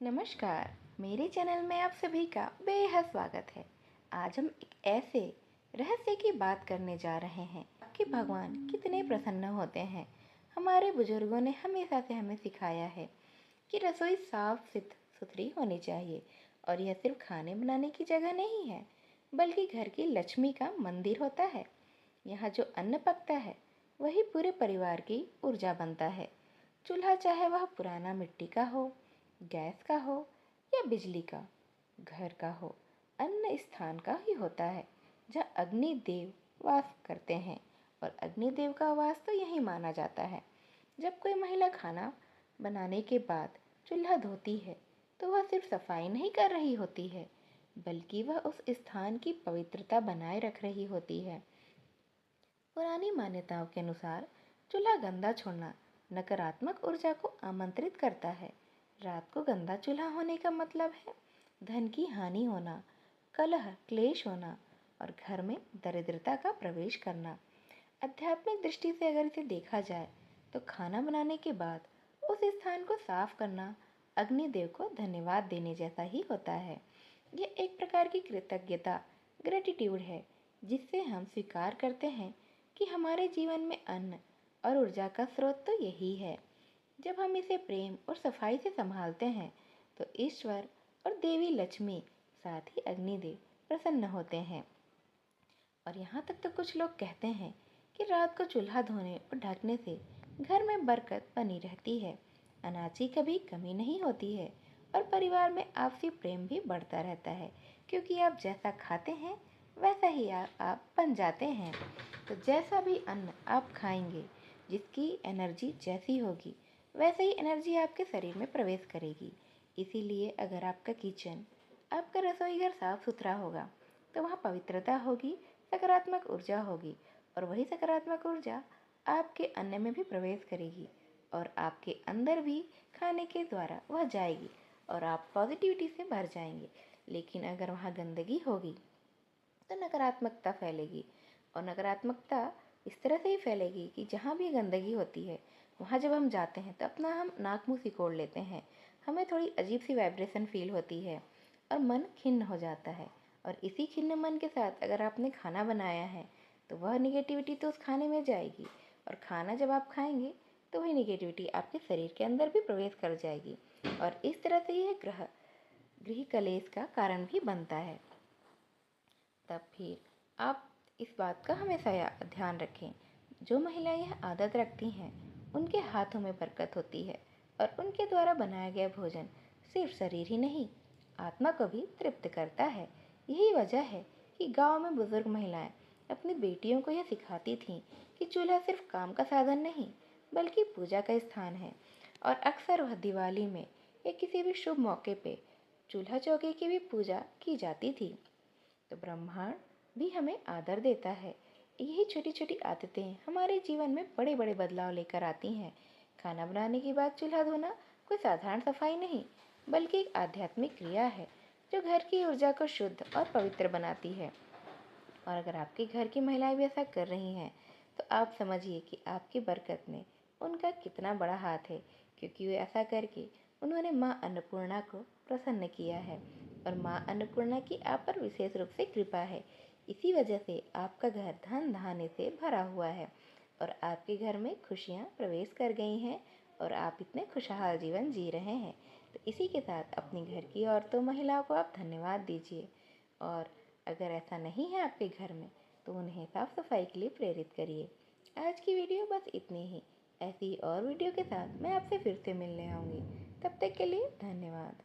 नमस्कार, मेरे चैनल में आप सभी का बेहद स्वागत है। आज हम एक ऐसे रहस्य की बात करने जा रहे हैं कि भगवान कितने प्रसन्न होते हैं। हमारे बुजुर्गों ने हमेशा से हमें सिखाया है कि रसोई साफ सुथरी होनी चाहिए और यह सिर्फ खाने बनाने की जगह नहीं है, बल्कि घर की लक्ष्मी का मंदिर होता है। यहाँ जो अन्न पकता है वही पूरे परिवार की ऊर्जा बनता है। चूल्हा चाहे वह पुराना मिट्टी का हो, गैस का हो या बिजली का, घर का हो, अन्न स्थान का ही होता है जहाँ अग्नि देव वास करते हैं। और अग्नि देव का वास तो यही माना जाता है। जब कोई महिला खाना बनाने के बाद चूल्हा धोती है तो वह सिर्फ सफाई नहीं कर रही होती है, बल्कि वह उस स्थान की पवित्रता बनाए रख रही होती है। पुरानी मान्यताओं के अनुसार चूल्हा गंदा छोड़ना नकारात्मक ऊर्जा को आमंत्रित करता है। रात को गंदा चूल्हा होने का मतलब है धन की हानि होना, कलह क्लेश होना और घर में दरिद्रता का प्रवेश करना। आध्यात्मिक दृष्टि से अगर इसे देखा जाए तो खाना बनाने के बाद उस स्थान को साफ करना अग्निदेव को धन्यवाद देने जैसा ही होता है। यह एक प्रकार की कृतज्ञता, ग्रेटिट्यूड है, जिससे हम स्वीकार करते हैं कि हमारे जीवन में अन्न और ऊर्जा का स्रोत तो यही है। जब हम इसे प्रेम और सफाई से संभालते हैं तो ईश्वर और देवी लक्ष्मी, साथ ही अग्निदेव प्रसन्न होते हैं। और यहाँ तक तो कुछ लोग कहते हैं कि रात को चूल्हा धोने और ढकने से घर में बरकत बनी रहती है, अनाज की कभी कमी नहीं होती है और परिवार में आपसी प्रेम भी बढ़ता रहता है, क्योंकि आप जैसा खाते हैं वैसा ही आप बन जाते हैं। तो जैसा भी अन्न आप खाएंगे, जिसकी एनर्जी जैसी होगी वैसे ही एनर्जी आपके शरीर में प्रवेश करेगी। इसीलिए अगर आपका किचन, आपका रसोई घर साफ सुथरा होगा तो वहाँ पवित्रता होगी, सकारात्मक ऊर्जा होगी और वही सकारात्मक ऊर्जा आपके अन्न में भी प्रवेश करेगी और आपके अंदर भी खाने के द्वारा वह जाएगी और आप पॉजिटिविटी से भर जाएंगे। लेकिन अगर वहाँ गंदगी होगी तो नकारात्मकता फैलेगी और नकारात्मकता इस तरह से ही फैलेगी कि जहाँ भी गंदगी होती है वहाँ जब हम जाते हैं तो अपना हम नाक मुँह सिकोड़ लेते हैं, हमें थोड़ी अजीब सी वाइब्रेशन फील होती है और मन खिन्न हो जाता है। और इसी खिन्न मन के साथ अगर आपने खाना बनाया है तो वह निगेटिविटी तो उस खाने में जाएगी और खाना जब आप खाएंगे तो वही निगेटिविटी आपके शरीर के अंदर भी प्रवेश कर जाएगी और इस तरह से यह गृह कलेश का कारण भी बनता है। तब फिर आप इस बात का हमेशा ध्यान रखें, जो महिलाएं यह आदत रखती हैं उनके हाथों में बरकत होती है और उनके द्वारा बनाया गया भोजन सिर्फ शरीर ही नहीं, आत्मा को भी तृप्त करता है। यही वजह है कि गांव में बुजुर्ग महिलाएं अपनी बेटियों को यह सिखाती थीं कि चूल्हा सिर्फ काम का साधन नहीं, बल्कि पूजा का स्थान है। और अक्सर वह दिवाली में या किसी भी शुभ मौके पे चूल्हा चौके की भी पूजा की जाती थी। तो ब्रह्मांड भी हमें आदर देता है। यही छोटी छोटी आदतें हमारे जीवन में बड़े बड़े बदलाव लेकर आती हैं। खाना बनाने के बाद चूल्हा धोना कोई साधारण सफाई नहीं, बल्कि एक आध्यात्मिक क्रिया है जो घर की ऊर्जा को शुद्ध और पवित्र बनाती है। और अगर आपके घर की महिलाएं भी ऐसा कर रही हैं तो आप समझिए कि आपकी बरकत में उनका कितना बड़ा हाथ है, क्योंकि वे ऐसा करके उन्होंने माँ अन्नपूर्णा को प्रसन्न किया है और माँ अन्नपूर्णा की आप पर विशेष रूप से कृपा है। इसी वजह से आपका घर धन धान्य से भरा हुआ है और आपके घर में खुशियाँ प्रवेश कर गई हैं और आप इतने खुशहाल जीवन जी रहे हैं। तो इसी के साथ अपने घर की औरतों महिलाओं को आप धन्यवाद दीजिए और अगर ऐसा नहीं है आपके घर में तो उन्हें साफ सफाई के लिए प्रेरित करिए। आज की वीडियो बस इतनी ही। ऐसी और वीडियो के साथ मैं आपसे फिर से मिलने आऊँगी। तब तक के लिए धन्यवाद।